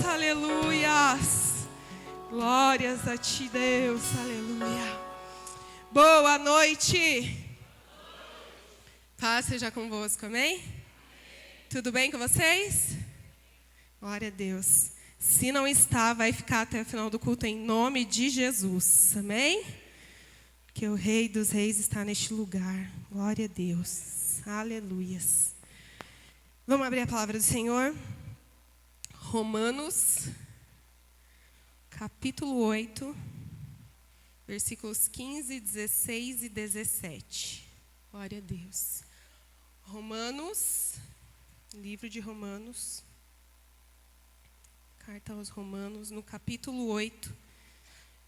aleluias. Glórias a ti, Deus, aleluia. Boa noite. Paz seja convosco, amém? Tudo bem com vocês? Glória a Deus. Se não está, vai ficar até o final do culto em nome de Jesus, amém? Porque o Rei dos Reis está neste lugar. Glória a Deus, aleluias. Vamos abrir a palavra do Senhor. Romanos, capítulo 8, versículos 15, 16 e 17. Glória a Deus. Romanos, livro de Romanos, carta aos Romanos, no capítulo 8,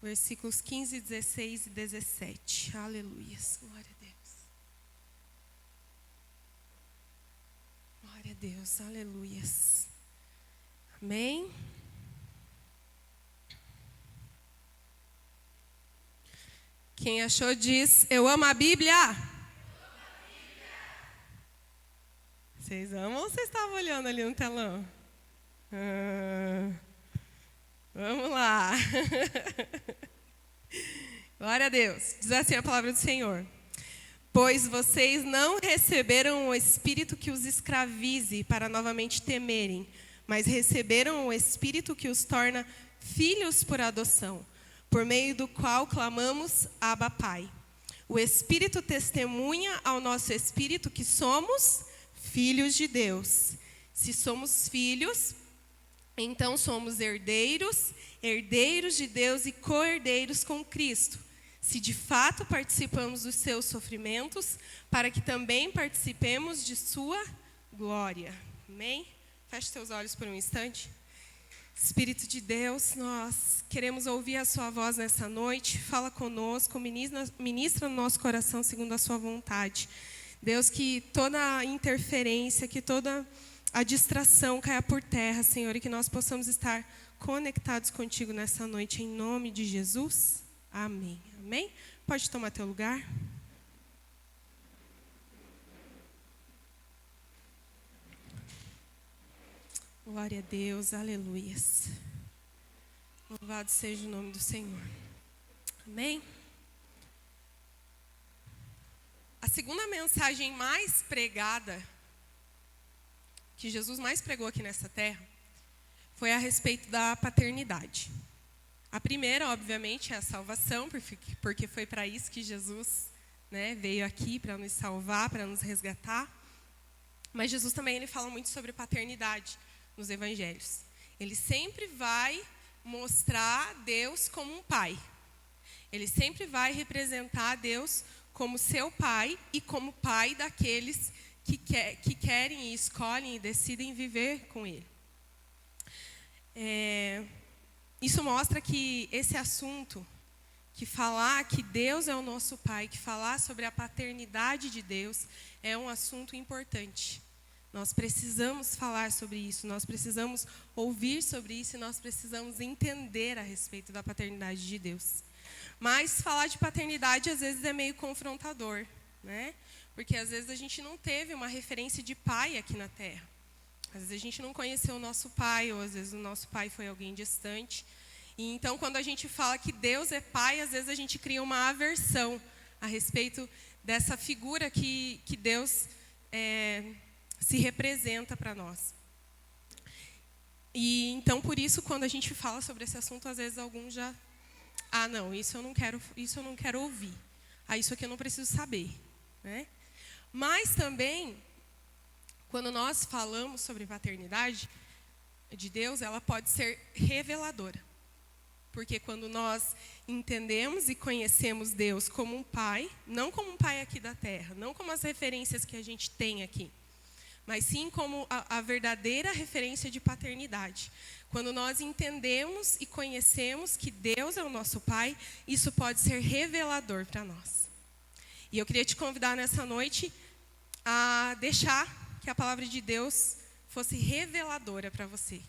versículos 15, 16 e 17. Aleluias. Glória a Deus. Glória a Deus. Aleluias. Amém. Quem achou diz, eu amo a Bíblia. Vocês amam ou vocês estavam olhando ali no telão? Vamos lá. Glória a Deus. Diz assim a palavra do Senhor. Pois vocês não receberam o Espírito que os escravize para novamente temerem, mas receberam o Espírito que os torna filhos por adoção, por meio do qual clamamos, Abba, Pai. O Espírito testemunha ao nosso espírito que somos filhos de Deus. Se somos filhos, então somos herdeiros, herdeiros de Deus e co-herdeiros com Cristo. Se de fato participamos dos seus sofrimentos, para que também participemos de sua glória. Amém? Feche seus olhos por um instante. Espírito de Deus, nós queremos ouvir a sua voz nessa noite. Fala conosco, ministra no nosso coração segundo a sua vontade. Deus, que toda a interferência, que toda a distração caia por terra, Senhor, e que nós possamos estar conectados contigo nessa noite, em nome de Jesus. Amém. Amém? Pode tomar teu lugar. Glória a Deus, aleluias. Louvado seja o nome do Senhor. Amém? A segunda mensagem mais pregada, que Jesus mais pregou aqui nessa terra, foi a respeito da paternidade. A primeira, obviamente, é a salvação, porque foi para isso que Jesus, veio aqui, para nos salvar, para nos resgatar. Mas Jesus também ele fala muito sobre paternidade nos evangelhos. Ele sempre vai mostrar Deus como um pai. Ele sempre vai representar Deus como seu pai e como pai daqueles que querem e escolhem e decidem viver com ele. Isso mostra que esse assunto, que falar que Deus é o nosso pai, que falar sobre a paternidade de Deus, é um assunto importante. Nós precisamos falar sobre isso, nós precisamos ouvir sobre isso e nós precisamos entender a respeito da paternidade de Deus. Mas falar de paternidade às vezes é meio confrontador, Porque às vezes a gente não teve uma referência de pai aqui na Terra. Às vezes a gente não conheceu o nosso pai, ou às vezes o nosso pai foi alguém distante. E então quando a gente fala que Deus é pai, às vezes a gente cria uma aversão a respeito dessa figura que Deus se representa para nós. E então por isso quando a gente fala sobre esse assunto, às vezes alguns já não, isso eu não quero ouvir. Isso aqui eu não preciso saber, Mas também quando nós falamos sobre paternidade de Deus, ela pode ser reveladora. Porque quando nós entendemos e conhecemos Deus como um pai, não como um pai aqui da terra, não como as referências que a gente tem aqui, mas sim como a verdadeira referência de paternidade. Quando nós entendemos e conhecemos que Deus é o nosso pai, isso pode ser revelador para nós. E eu queria te convidar nessa noite a deixar que a palavra de Deus fosse reveladora para você.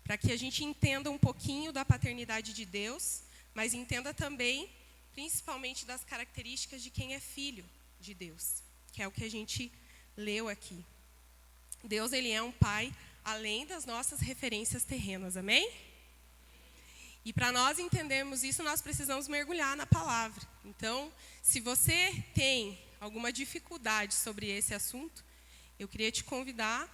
Para que a gente entenda um pouquinho da paternidade de Deus, mas entenda também, principalmente, das características de quem é filho de Deus, que é o que a gente leu aqui. Deus, ele é um pai além das nossas referências terrenas, amém? E para nós entendermos isso, nós precisamos mergulhar na palavra. Então, se você tem alguma dificuldade sobre esse assunto, eu queria te convidar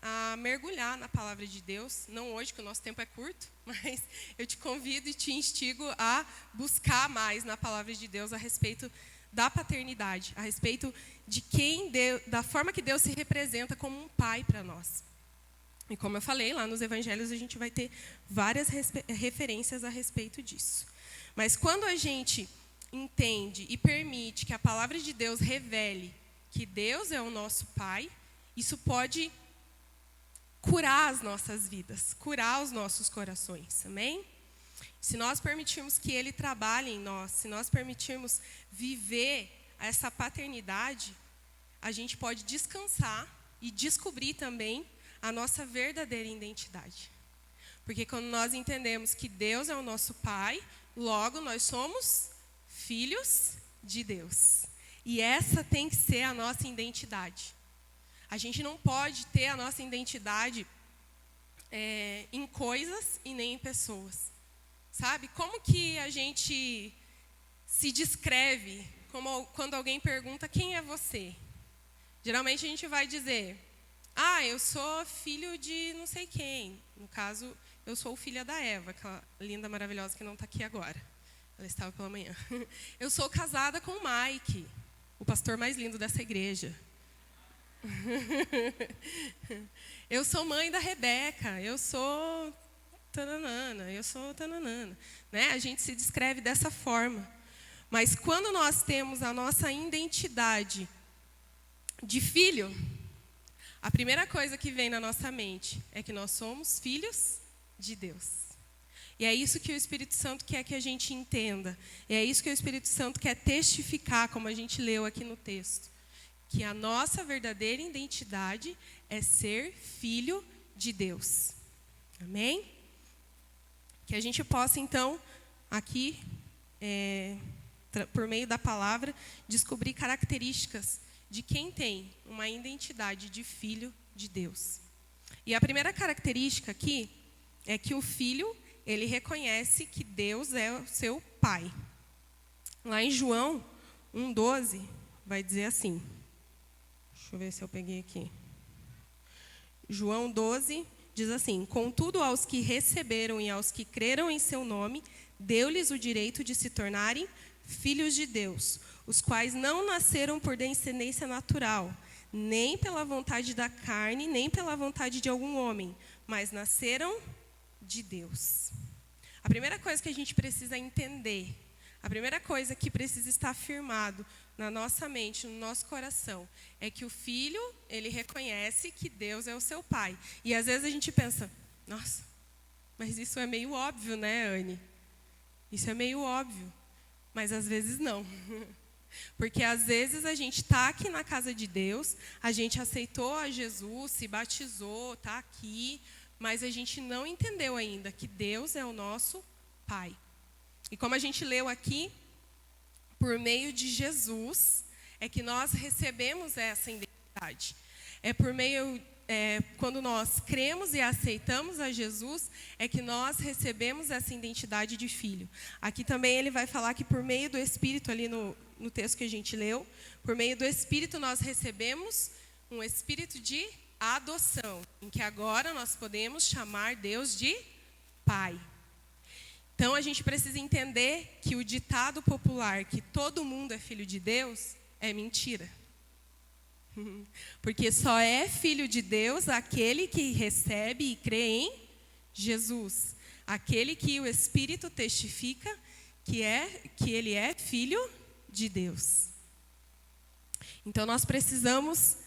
a mergulhar na palavra de Deus. Não hoje, que o nosso tempo é curto, mas eu te convido e te instigo a buscar mais na palavra de Deus a respeito da paternidade, a respeito de da forma que Deus se representa como um pai para nós. E como eu falei, lá nos evangelhos a gente vai ter várias referências a respeito disso. Mas quando a gente entende e permite que a palavra de Deus revele que Deus é o nosso pai, isso pode curar as nossas vidas, curar os nossos corações, amém? Se nós permitirmos que Ele trabalhe em nós, se nós permitirmos viver essa paternidade, a gente pode descansar e descobrir também a nossa verdadeira identidade. Porque quando nós entendemos que Deus é o nosso Pai, logo nós somos filhos de Deus. E essa tem que ser a nossa identidade. A gente não pode ter a nossa identidade em coisas e nem em pessoas. Sabe? Como que a gente se descreve quando alguém pergunta quem é você? Geralmente a gente vai dizer, eu sou filho de não sei quem. No caso, eu sou filha da Eva, aquela linda, maravilhosa que não está aqui agora. Ela estava pela manhã. Eu sou casada com o Mike, o pastor mais lindo dessa igreja. Eu sou mãe da Rebeca, eu sou tananana, né? A gente se descreve dessa forma. Mas quando nós temos a nossa identidade de filho, a primeira coisa que vem na nossa mente é que nós somos filhos de Deus. E é isso que o Espírito Santo quer que a gente entenda. E é isso que o Espírito Santo quer testificar, como a gente leu aqui no texto. Que a nossa verdadeira identidade é ser filho de Deus. Amém? Que a gente possa, então, aqui, por meio da palavra, descobrir características de quem tem uma identidade de filho de Deus. E a primeira característica aqui é que o filho, ele reconhece que Deus é o seu pai. Lá em João 1,12, vai dizer assim. Deixa eu ver se eu peguei aqui. João 12 diz assim: contudo, aos que receberam e aos que creram em seu nome, deu-lhes o direito de se tornarem filhos de Deus, os quais não nasceram por descendência natural, nem pela vontade da carne, nem pela vontade de algum homem, mas nasceram de Deus. A primeira coisa que a gente precisa entender, a primeira coisa que precisa estar afirmado na nossa mente, no nosso coração, é que o filho, ele reconhece que Deus é o seu pai. E às vezes a gente pensa, nossa, mas isso é meio óbvio, né, Anne? Isso é meio óbvio. Mas às vezes não. Porque às vezes a gente está aqui na casa de Deus, a gente aceitou a Jesus, se batizou, está aqui, mas a gente não entendeu ainda que Deus é o nosso Pai. E como a gente leu aqui, por meio de Jesus, é que nós recebemos essa identidade. Quando nós cremos e aceitamos a Jesus, é que nós recebemos essa identidade de filho. Aqui também ele vai falar que por meio do Espírito, ali no texto que a gente leu, por meio do Espírito nós recebemos um espírito de adoção, em que agora nós podemos chamar Deus de Pai. Então a gente precisa entender que o ditado popular que todo mundo é filho de Deus é mentira. Porque só é filho de Deus aquele que recebe e crê em Jesus. Aquele que o Espírito testifica que ele é filho de Deus. Então nós precisamos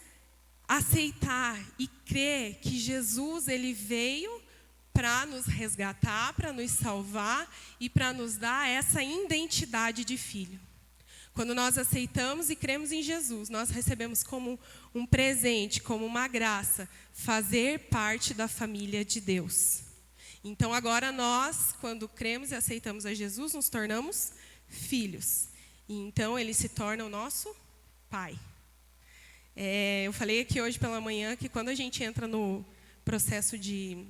aceitar e crer que Jesus, ele veio para nos resgatar, para nos salvar e para nos dar essa identidade de filho. Quando nós aceitamos e cremos em Jesus, nós recebemos como um presente, como uma graça, fazer parte da família de Deus. Então agora nós, quando cremos e aceitamos a Jesus, nos tornamos filhos. E então ele se torna o nosso Pai. Eu falei aqui hoje pela manhã que quando a gente entra no processo de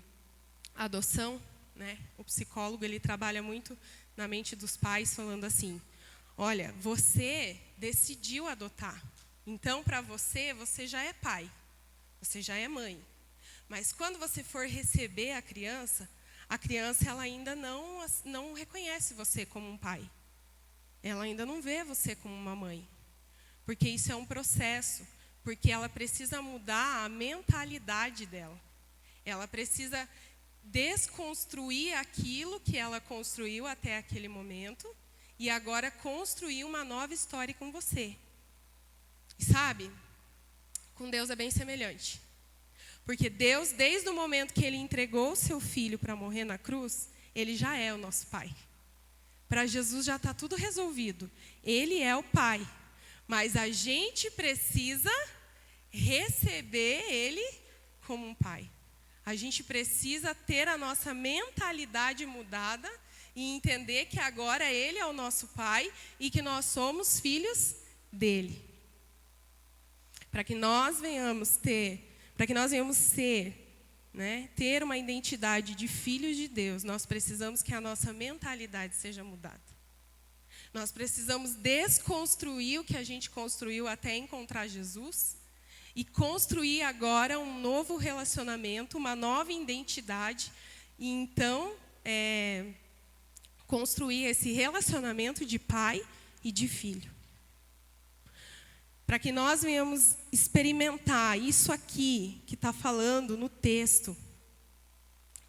adoção, né? O psicólogo, ele trabalha muito na mente dos pais, falando assim: olha, você decidiu adotar. Então, para você, você já é pai, você já é mãe. Mas quando você for receber a criança ela ainda não reconhece você como um pai. Ela ainda não vê você como uma mãe. Porque isso é um processo. Porque ela precisa mudar a mentalidade dela. Ela precisa desconstruir aquilo que ela construiu até aquele momento e agora construir uma nova história com você. E sabe, com Deus é bem semelhante. Porque Deus, desde o momento que Ele entregou o seu Filho para morrer na cruz, Ele já é o nosso Pai. Para Jesus já está tudo resolvido. Ele é o Pai. Mas a gente precisa receber Ele como um Pai. A gente precisa ter a nossa mentalidade mudada e entender que agora Ele é o nosso Pai e que nós somos filhos dEle. Para que nós venhamos ser, né, ter uma identidade de filhos de Deus, nós precisamos que a nossa mentalidade seja mudada. Nós precisamos desconstruir o que a gente construiu até encontrar Jesus e construir agora um novo relacionamento, uma nova identidade, e então construir esse relacionamento de pai e de filho. Para que nós venhamos experimentar isso aqui que está falando no texto,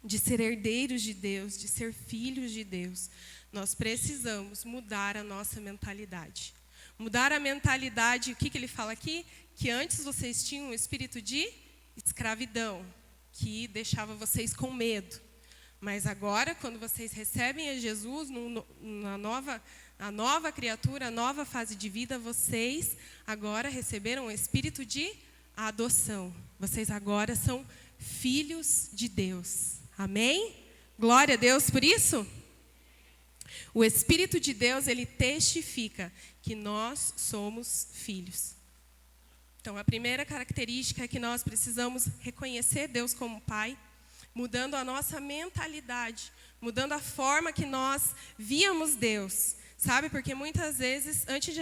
de ser herdeiros de Deus, de ser filhos de Deus, nós precisamos mudar a nossa mentalidade. Mudar a mentalidade, o que ele fala aqui? Que antes vocês tinham um espírito de escravidão, que deixava vocês com medo. Mas agora, quando vocês recebem a Jesus, a nova criatura, a nova fase de vida, vocês agora receberam um espírito de adoção. Vocês agora são filhos de Deus. Amém? Glória a Deus por isso. O Espírito de Deus, ele testifica que nós somos filhos. Então, a primeira característica é que nós precisamos reconhecer Deus como Pai, mudando a nossa mentalidade, mudando a forma que nós víamos Deus. Sabe, porque muitas vezes, antes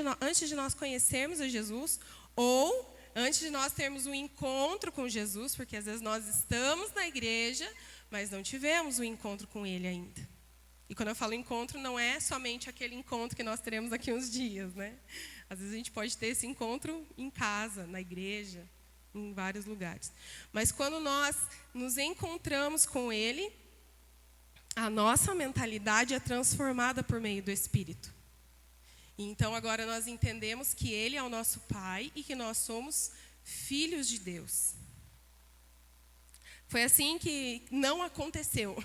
de nós conhecermos a Jesus, ou antes de nós termos um encontro com Jesus, porque às vezes nós estamos na igreja, mas não tivemos um encontro com Ele ainda. E quando eu falo encontro, não é somente aquele encontro que nós teremos daqui uns dias, né? Às vezes a gente pode ter esse encontro em casa, na igreja, em vários lugares. Mas quando nós nos encontramos com Ele, a nossa mentalidade é transformada por meio do Espírito. E então agora nós entendemos que Ele é o nosso Pai e que nós somos filhos de Deus. Foi assim que não aconteceu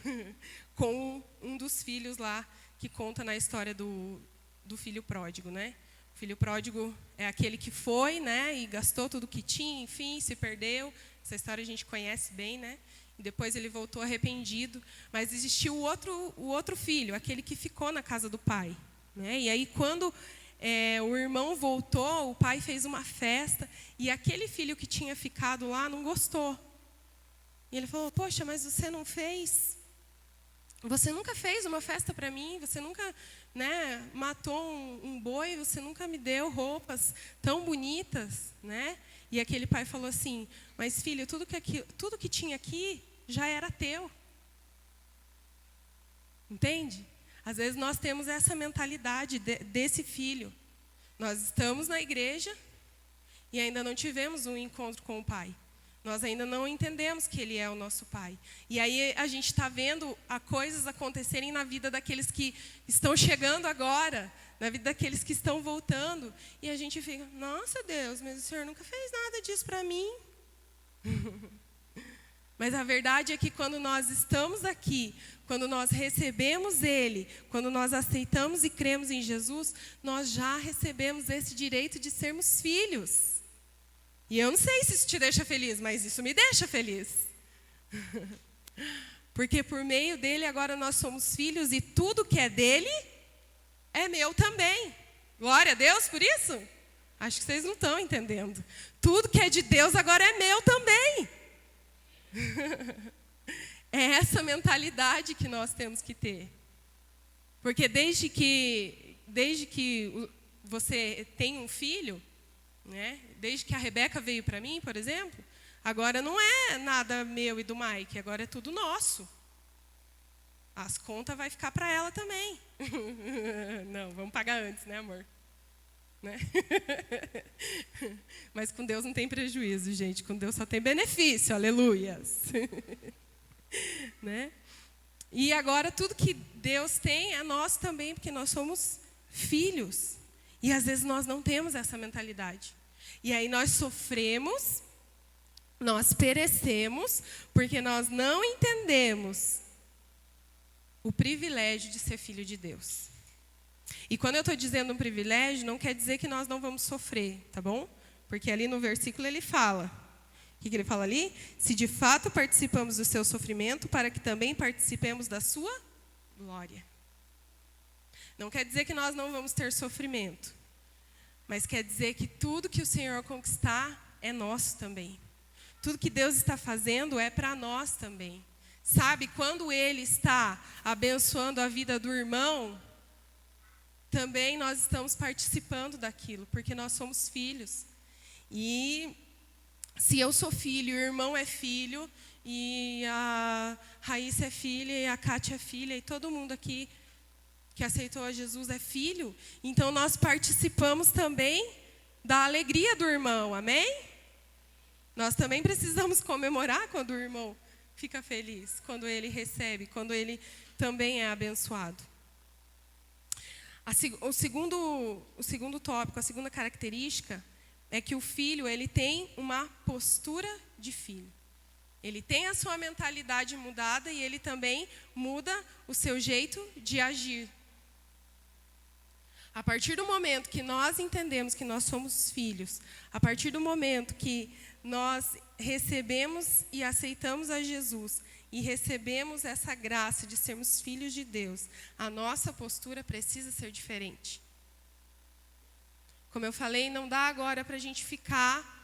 com um dos filhos lá que conta na história do filho pródigo, né? O filho pródigo é aquele que foi, né, e gastou tudo que tinha, enfim, se perdeu. Essa história a gente conhece bem, né? E depois ele voltou arrependido. Mas existiu o outro filho, aquele que ficou na casa do pai, né? E aí quando o irmão voltou, o pai fez uma festa e aquele filho que tinha ficado lá não gostou. E ele falou: poxa, mas você não fez? Você nunca fez uma festa para mim, você nunca, né, matou um boi, você nunca me deu roupas tão bonitas, né? E aquele pai falou assim: mas filho, tudo que tinha aqui já era teu. Entende? Às vezes nós temos essa mentalidade desse filho. Nós estamos na igreja e ainda não tivemos um encontro com o pai. Nós ainda não entendemos que Ele é o nosso Pai. E aí a gente está vendo coisas acontecerem na vida daqueles que estão chegando agora, na vida daqueles que estão voltando. E a gente fica: nossa Deus, mas o Senhor nunca fez nada disso para mim. Mas a verdade é que quando nós estamos aqui, quando nós recebemos Ele, quando nós aceitamos e cremos em Jesus, nós já recebemos esse direito de sermos filhos. E eu não sei se isso te deixa feliz, mas isso me deixa feliz. Porque por meio dele agora nós somos filhos e tudo que é dele é meu também. Glória a Deus por isso? Acho que vocês não estão entendendo. Tudo que é de Deus agora é meu também. É essa mentalidade que nós temos que ter. Porque desde que você tem um filho, né? Desde que a Rebeca veio para mim, por exemplo, agora não é nada meu e do Mike, agora é tudo nosso. As contas vai ficar para ela também. Não, vamos pagar antes, né, amor? Né? Mas com Deus não tem prejuízo, gente. Com Deus só tem benefício, aleluias. Né? E agora tudo que Deus tem é nosso também, porque nós somos filhos. E às vezes nós não temos essa mentalidade. E aí nós sofremos, nós perecemos, porque nós não entendemos o privilégio de ser filho de Deus. E quando eu estou dizendo um privilégio, não quer dizer que nós não vamos sofrer, tá bom? Porque ali no versículo ele fala. O que ele fala ali? Se de fato participamos do seu sofrimento, para que também participemos da sua glória. Não quer dizer que nós não vamos ter sofrimento, mas quer dizer que tudo que o Senhor conquistar é nosso também. Tudo que Deus está fazendo é para nós também. Sabe, quando Ele está abençoando a vida do irmão, também nós estamos participando daquilo, porque nós somos filhos. E se eu sou filho, o irmão é filho, e a Raíssa é filha, e a Kátia é filha, e todo mundo aqui que aceitou a Jesus é filho, então nós participamos também da alegria do irmão, amém? Nós também precisamos comemorar quando o irmão fica feliz, quando ele recebe, quando ele também é abençoado. O segundo tópico, a segunda característica, é que o filho ele tem uma postura de filho. Ele tem a sua mentalidade mudada e ele também muda o seu jeito de agir. A partir do momento que nós entendemos que nós somos filhos, a partir do momento que nós recebemos e aceitamos a Jesus e recebemos essa graça de sermos filhos de Deus, a nossa postura precisa ser diferente. Como eu falei, não dá agora para a gente ficar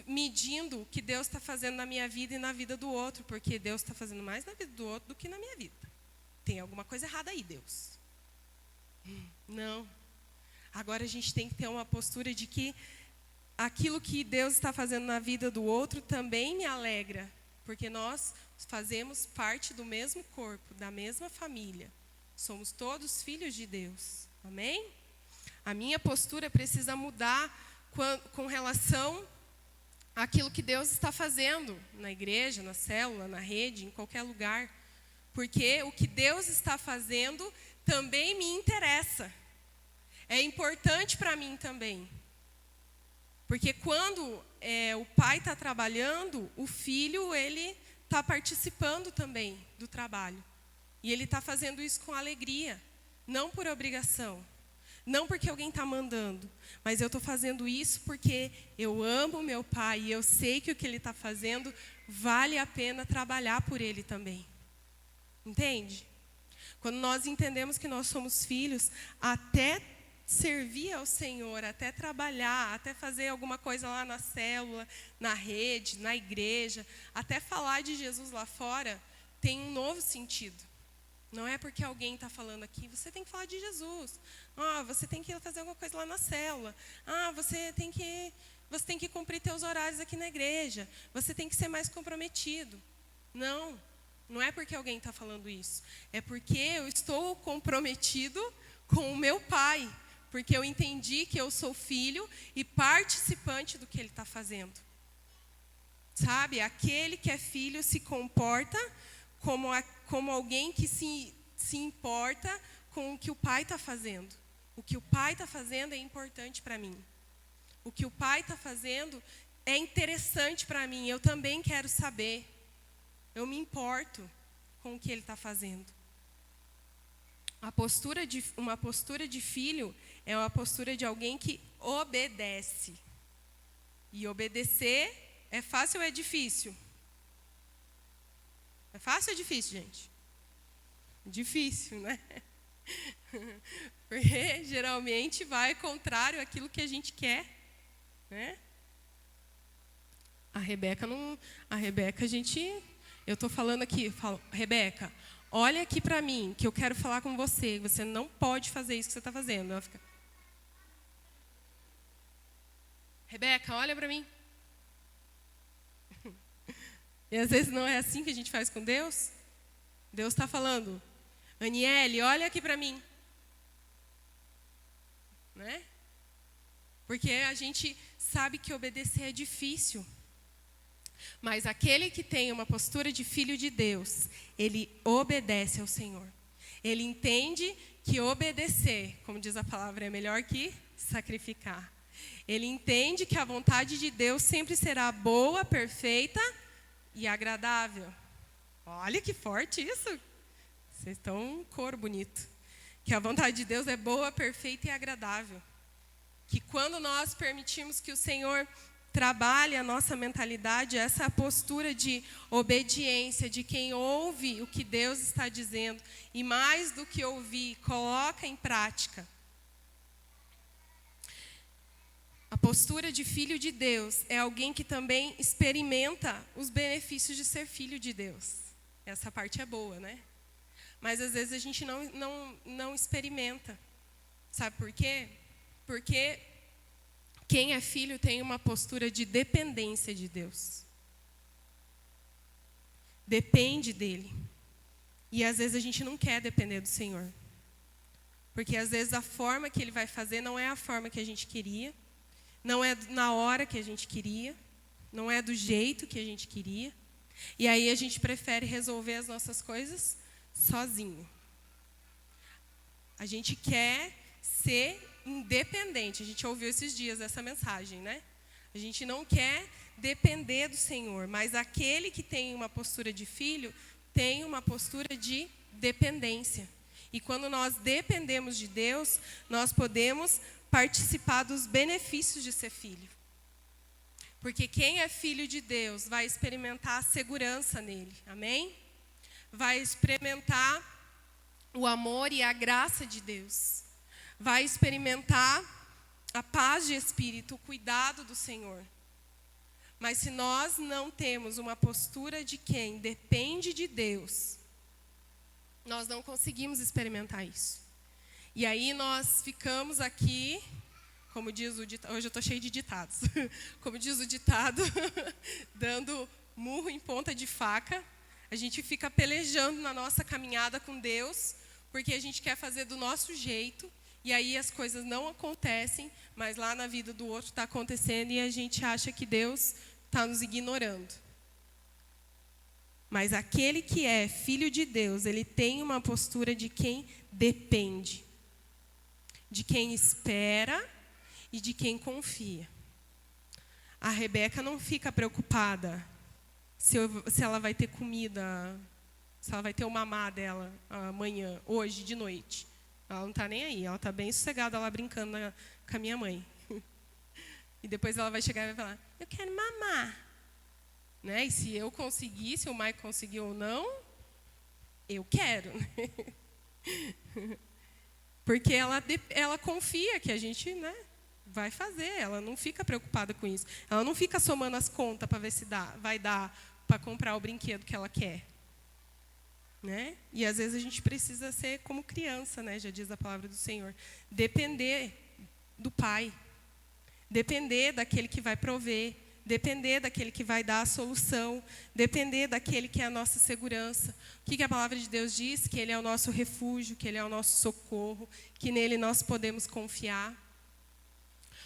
medindo o que Deus está fazendo na minha vida e na vida do outro, porque Deus está fazendo mais na vida do outro do que na minha vida. Tem alguma coisa errada aí, Deus. Não. Agora a gente tem que ter uma postura de que aquilo que Deus está fazendo na vida do outro também me alegra, porque nós fazemos parte do mesmo corpo, da mesma família. Somos todos filhos de Deus. Amém? A minha postura precisa mudar com relação àquilo que Deus está fazendo na igreja, na célula, na rede, em qualquer lugar. Porque o que Deus está fazendo também me interessa. É importante para mim também. Porque quando o pai está trabalhando, o filho ele está participando também do trabalho. E ele está fazendo isso com alegria, não por obrigação. Não porque alguém está mandando, mas eu estou fazendo isso porque eu amo meu pai e eu sei que o que ele está fazendo vale a pena trabalhar por ele também. Entende? Quando nós entendemos que nós somos filhos, até servir ao Senhor, até trabalhar, até fazer alguma coisa lá na célula, na rede, na igreja, até falar de Jesus lá fora, tem um novo sentido. Não é porque alguém está falando aqui, você tem que falar de Jesus. Você tem que fazer alguma coisa lá na célula. Você tem que cumprir teus horários aqui na igreja. Você tem que ser mais comprometido. Não é porque alguém está falando isso. É porque eu estou comprometido com o meu pai. Porque eu entendi que eu sou filho e participante do que ele está fazendo. Sabe, aquele que é filho se comporta como alguém que se importa com o que o pai está fazendo. O que o pai está fazendo é importante para mim. O que o pai está fazendo é interessante para mim. Eu também quero saber. Eu me importo com o que ele está fazendo. Uma postura de filho é uma postura de alguém que obedece. E obedecer é fácil ou é difícil? É fácil ou é difícil, gente? Difícil, né? Porque geralmente vai contrário àquilo que a gente quer, né? A Rebeca não. A Rebeca, eu estou falando aqui, falo, Rebeca, olha aqui para mim, que eu quero falar com você. Você não pode fazer isso que você está fazendo. Ela fica. Rebeca, olha para mim. E às vezes não é assim que a gente faz com Deus. Deus está falando, Aniele, olha aqui para mim. Né? Porque a gente sabe que obedecer é difícil. Mas aquele que tem uma postura de filho de Deus, ele obedece ao Senhor. Ele entende que obedecer, como diz a palavra, é melhor que sacrificar. Ele entende que a vontade de Deus sempre será boa, perfeita e agradável. Olha que forte isso. Vocês estão um coro bonito. Que a vontade de Deus é boa, perfeita e agradável. Que quando nós permitimos que o Senhor trabalhe a nossa mentalidade, essa postura de obediência, de quem ouve o que Deus está dizendo, e mais do que ouvir, coloca em prática. A postura de filho de Deus é alguém que também experimenta os benefícios de ser filho de Deus. Essa parte é boa, né? Mas às vezes a gente não experimenta. Sabe por quê? Porque quem é filho tem uma postura de dependência de Deus. Depende dele. E às vezes a gente não quer depender do Senhor. Porque às vezes a forma que ele vai fazer não é a forma que a gente queria. Não é na hora que a gente queria. Não é do jeito que a gente queria. E aí a gente prefere resolver as nossas coisas sozinho. A gente quer ser independente. A gente ouviu esses dias essa mensagem, né? A gente não quer depender do Senhor, mas aquele que tem uma postura de filho tem uma postura de dependência. E quando nós dependemos de Deus, nós podemos participar dos benefícios de ser filho. Porque quem é filho de Deus vai experimentar a segurança nele. Amém? Vai experimentar o amor e a graça de Deus. Vai experimentar a paz de espírito, o cuidado do Senhor. Mas se nós não temos uma postura de quem depende de Deus, nós não conseguimos experimentar isso. E aí nós ficamos aqui, como diz o ditado, hoje eu estou cheio de ditados, como diz o ditado, dando murro em ponta de faca. A gente fica pelejando na nossa caminhada com Deus, porque a gente quer fazer do nosso jeito, e aí as coisas não acontecem, mas lá na vida do outro está acontecendo e a gente acha que Deus está nos ignorando. Mas aquele que é filho de Deus, ele tem uma postura de quem depende, de quem espera e de quem confia. A Rebeca não fica preocupada se ela vai ter comida, se ela vai ter o mamá dela amanhã, hoje, de noite. Ela não está nem aí, ela está bem sossegada lá brincando com a minha mãe. E depois ela vai chegar e vai falar, eu quero mamar. Né? E se eu conseguir, se o Mike conseguir ou não, eu quero. Porque ela confia que a gente, né, vai fazer, ela não fica preocupada com isso. Ela não fica somando as contas para ver se vai dar para comprar o brinquedo que ela quer. Né? E às vezes a gente precisa ser como criança, né? Já diz a palavra do Senhor. Depender do Pai. Depender daquele que vai prover. Depender daquele que vai dar a solução. Depender daquele que é a nossa segurança. O que a palavra de Deus diz? Que Ele é o nosso refúgio, que Ele é o nosso socorro, que nele nós podemos confiar.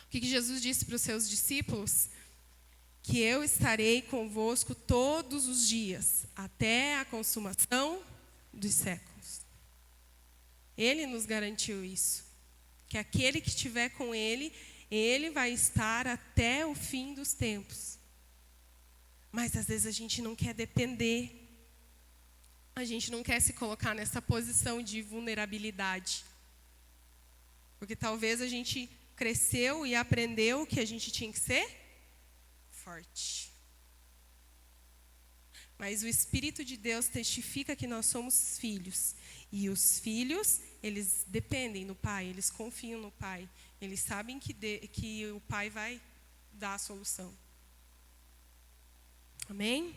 O que Jesus disse para os seus discípulos? Que eu estarei convosco todos os dias, até a consumação dos séculos. Ele nos garantiu isso. Que aquele que estiver com Ele, Ele vai estar até o fim dos tempos. Mas às vezes a gente não quer depender. A gente não quer se colocar nessa posição de vulnerabilidade. Porque talvez a gente cresceu e aprendeu que a gente tinha que ser forte. Mas o Espírito de Deus testifica que nós somos filhos. E os filhos, eles dependem do Pai, eles confiam no Pai. Eles sabem que o Pai vai dar a solução. Amém?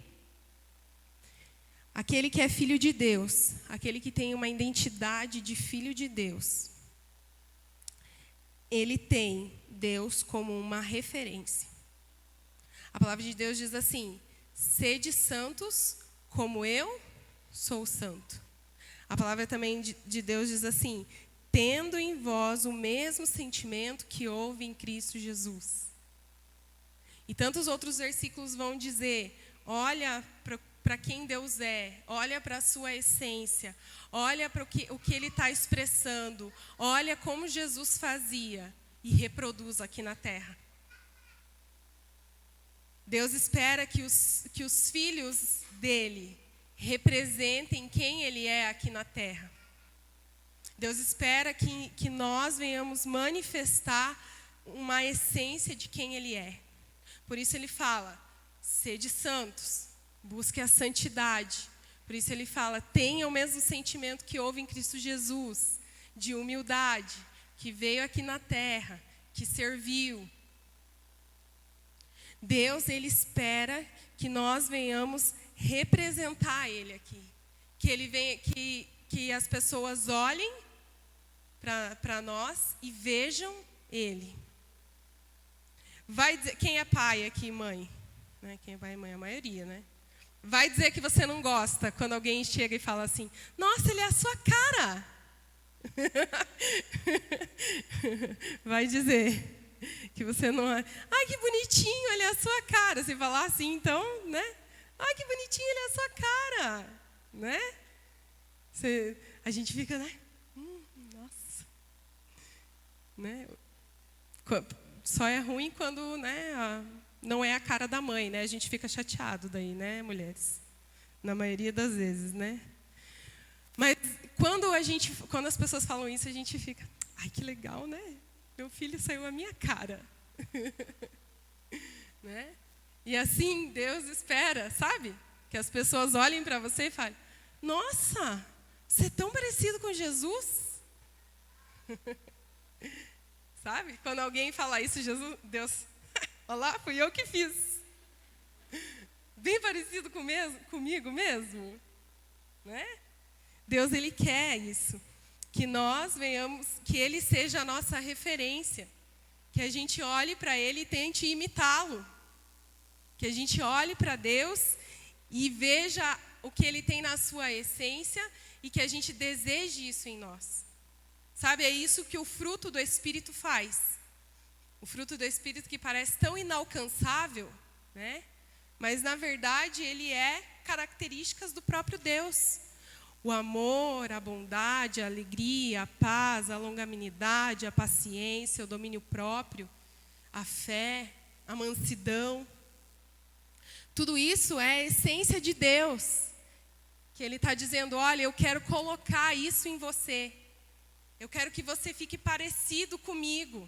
Aquele que é filho de Deus, aquele que tem uma identidade de filho de Deus, ele tem Deus como uma referência. A palavra de Deus diz assim: sede santos como eu sou santo. A palavra também de Deus diz assim: tendo em vós o mesmo sentimento que houve em Cristo Jesus. E tantos outros versículos vão dizer: olha para quem Deus é, olha para a sua essência, olha para o que Ele está expressando, olha como Jesus fazia e reproduz aqui na terra. Deus espera que os filhos dele representem quem Ele é aqui na terra. Deus espera que nós venhamos manifestar uma essência de quem Ele é. Por isso Ele fala: sede santos, busque a santidade. Por isso Ele fala: tenha o mesmo sentimento que houve em Cristo Jesus, de humildade, que veio aqui na terra, que serviu. Deus, Ele espera que nós venhamos representar Ele aqui. Que Ele venha, que as pessoas olhem para nós e vejam Ele. Vai dizer, quem é pai aqui, mãe? Né? Quem é pai e mãe? A maioria, né? Vai dizer que você não gosta quando alguém chega e fala assim: nossa, ele é a sua cara. Vai dizer que você não é. Ai, que bonitinho, ele é a sua cara. Se falar assim, então, né? Ai, que bonitinho, ele é a sua cara. Né? A gente fica, né? Nossa. Né? Só é ruim quando, né, não é a cara da mãe, né? A gente fica chateado daí, né, mulheres? Na maioria das vezes, né? Mas quando as pessoas falam isso, a gente fica: ai, que legal, né? Meu filho saiu a minha cara. Né? E assim Deus espera, sabe? Que as pessoas olhem para você e falem: nossa, você é tão parecido com Jesus. Sabe? Quando alguém fala isso, Deus, olha lá, fui eu que fiz. Bem parecido comigo mesmo. Né? Deus, Ele quer isso. Que nós venhamos, que Ele seja a nossa referência. Que a gente olhe para Ele e tente imitá-lo. Que a gente olhe para Deus e veja o que Ele tem na sua essência e que a gente deseje isso em nós. Sabe, é isso que o fruto do Espírito faz. O fruto do Espírito que parece tão inalcançável, né? Mas na verdade ele é características do próprio Deus. O amor, a bondade, a alegria, a paz, a longanimidade, a paciência, o domínio próprio, a fé, a mansidão. Tudo isso é a essência de Deus. Que Ele está dizendo: olha, eu quero colocar isso em você. Eu quero que você fique parecido comigo.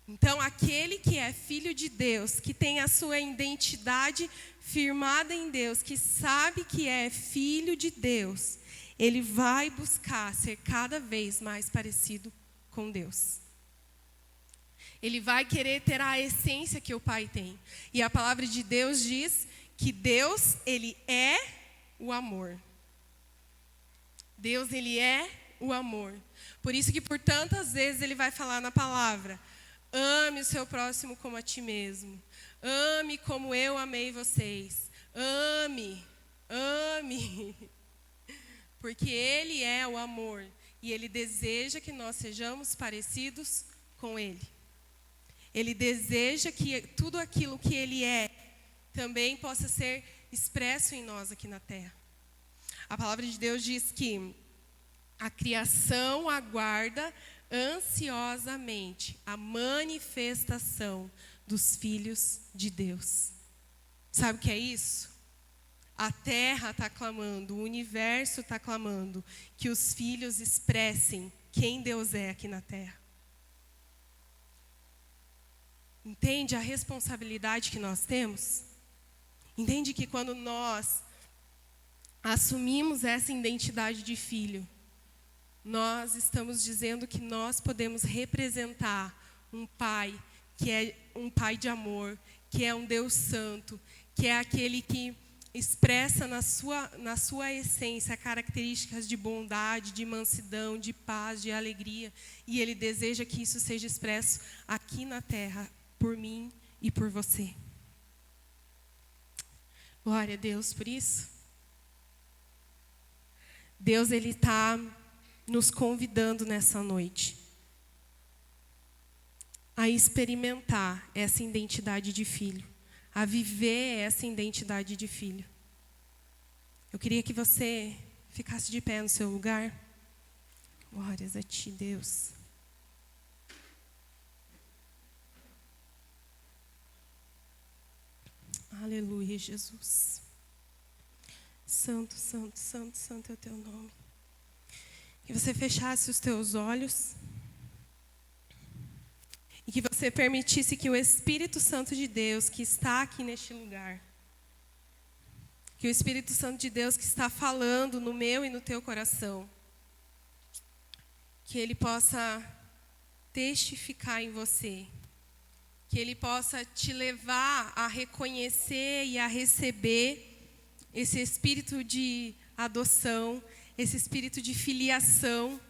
Então, aquele que é filho de Deus, que tem a sua identidade firmada em Deus, que sabe que é filho de Deus, ele vai buscar ser cada vez mais parecido com Deus. Ele vai querer ter a essência que o Pai tem. E a palavra de Deus diz que Deus, Ele é o amor. Deus, Ele é o amor. Por isso que por tantas vezes Ele vai falar na palavra: ame o seu próximo como a ti mesmo. Ame como eu amei vocês. Ame, ame. Porque Ele é o amor. E Ele deseja que nós sejamos parecidos com Ele. Ele deseja que tudo aquilo que Ele é também possa ser expresso em nós aqui na terra. A palavra de Deus diz que a criação aguarda ansiosamente a manifestação dos filhos de Deus. Sabe o que é isso? A terra está clamando, o universo está clamando que os filhos expressem quem Deus é aqui na terra. Entende a responsabilidade que nós temos? Entende que quando nós assumimos essa identidade de filho, nós estamos dizendo que nós podemos representar um pai que é um pai de amor, que é um Deus santo, que é aquele que expressa na sua essência características de bondade, de mansidão, de paz, de alegria. E Ele deseja que isso seja expresso aqui na terra, por mim e por você. Glória a Deus por isso. Deus, Ele está nos convidando nessa noite a experimentar essa identidade de filho, a viver essa identidade de filho. Eu queria que você ficasse de pé no seu lugar. Glórias a Ti, Deus. Aleluia, Jesus. Santo, santo, santo, santo é o Teu nome. Que você fechasse os teus olhos e que você permitisse que o Espírito Santo de Deus que está aqui neste lugar, que o Espírito Santo de Deus que está falando no meu e no teu coração, que Ele possa testificar em você, que Ele possa te levar a reconhecer e a receber esse espírito de adoção, esse espírito de filiação,